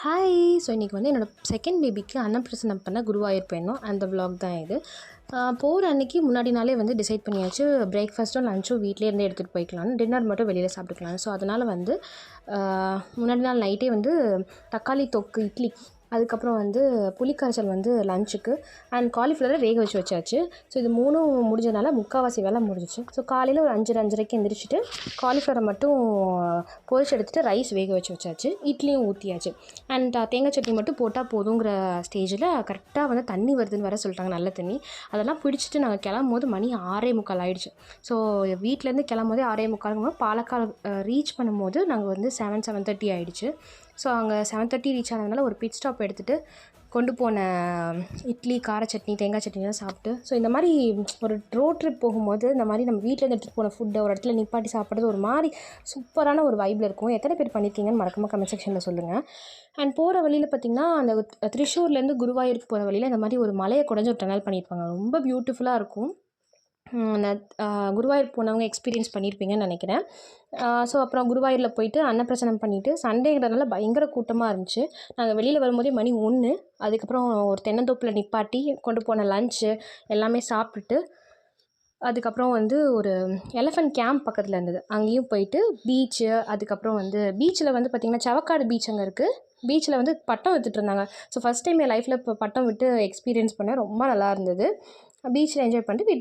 Hi. So இன்றைக்கி வந்து என்னோடய செகண்ட் பேபிக்கு அன்னப்பிரசனம் பண்ண குருவாயூர் போயிருந்தோம். அந்த vlog தான் இது. போகிற அன்றைக்கி முன்னாடி நாளே வந்து டிசைட் பண்ணியாச்சு, பிரேக்ஃபாஸ்ட்டும் லஞ்சும் வீட்டிலே இருந்து எடுத்துகிட்டு போய்க்கலான்னு, டின்னர் மட்டும் வெளியில் சாப்பிட்டுக்கலாம். ஸோ அதனால் வந்து முன்னாடி நாள் நைட்டே வந்து தக்காளி தொக்கு இட்லி, அதுக்கப்புறம் வந்து புளிக்காய்ச்சல் வந்து லஞ்சுக்கு, அண்ட் காலிஃப்ளவரை வேக வச்சாச்சு. ஸோ இது மூணும் முடிஞ்சதுனால முக்கால்வாசி வேலை முடிஞ்சிச்சு. ஸோ காலையில் ஒரு 5:30க்கு எந்திரிச்சிட்டு காலிஃப்ளவரை மட்டும் பொரிச்சு எடுத்துகிட்டு ரைஸ் வேக வச்சாச்சு. இட்லியும் ஊற்றியாச்சு. அண்ட் தேங்காய் சட்னி மட்டும் போட்டால் போதுங்கிற ஸ்டேஜில் கரெக்டாக வந்து தண்ணி வருதுன்னு வர சொல்லிட்டாங்க, நல்ல தண்ணி. அதெல்லாம் பிடிச்சிட்டு நாங்கள் கிளம்பும்போது மணி 6:45 ஆகிடுச்சு. ஸோ வீட்டிலேருந்து கிளம்பும்போதே 6:45 பாலக்காடு ரீச் பண்ணும்போது நாங்கள் வந்து 7:30 ஆகிடுச்சு. ஸோ அங்கே 7:30 ரீச் ஆனதுனால ஒரு பிட் ஸ்டாப் எடுத்துகிட்டு கொண்டு போன இட்லி, கார சட்னி, தேங்காய் சட்னிலாம் சாப்பிட்டு, ஸோ இந்த மாதிரி ஒரு ரோட் ட்ரிப் போகும்போது இந்த மாதிரி நம்ம வீட்டிலேருந்து எடுத்துகிட்டு போன ஃபுட்டை ஒரு இடத்துல நிப்பாட்டி சாப்பிட்றது ஒரு மாதிரி சூப்பரான ஒரு வைப்பில் இருக்கும். எத்தனை பேர் பண்ணியிருக்கீங்கன்னு மறக்காம கமெண்ட் செக்ஷனில் சொல்லுங்கள். அண்ட் போகிற வழியில் பார்த்திங்கன்னா, அந்த திரிஷூர்லேருந்து குருவாயூருக்கு போகிற வழியில் இந்த மாதிரி ஒரு மலையை குடஞ்சி ஒரு டனல் பண்ணியிருப்பாங்க. ரொம்ப பியூட்டிஃபுல்லாக இருக்கும். குருவாயூர் போனவங்க எக்ஸ்பீரியன்ஸ் பண்ணியிருப்பீங்கன்னு நினைக்கிறேன். ஸோ அப்புறம் குருவாயூரில் போயிட்டு அன்னப்பிரசனம் பண்ணிவிட்டு, சண்டேங்கிறதுனால பயங்கர கூட்டமாக இருந்துச்சு. நாங்கள் வெளியில் வரும்போதே மணி 1. அதுக்கப்புறம் ஒரு தென்னந்தோப்பில் நிப்பாட்டி கொண்டு போன லஞ்சு எல்லாமே சாப்பிட்டுட்டு, அதுக்கப்புறம் வந்து ஒரு எலஃபண்ட் கேம்ப் பக்கத்தில் இருந்தது, அங்கேயும் போயிட்டு பீச்சு, அதுக்கப்புறம் வந்து பீச்சில் வந்து பார்த்திங்கன்னா சவக்காடு பீச் அங்கே இருக்குது. பீச்சில் வந்து பட்டம் விற்றுட்டு இருந்தாங்க. ஸோ ஃபஸ்ட் டைம் என் லைஃப்பில் இப்போ பட்டம் விட்டு எக்ஸ்பீரியன்ஸ் பண்ணேன். ரொம்ப நல்லா இருந்தது. பீச்சில் என்ஜாய் பண்ணிட்டு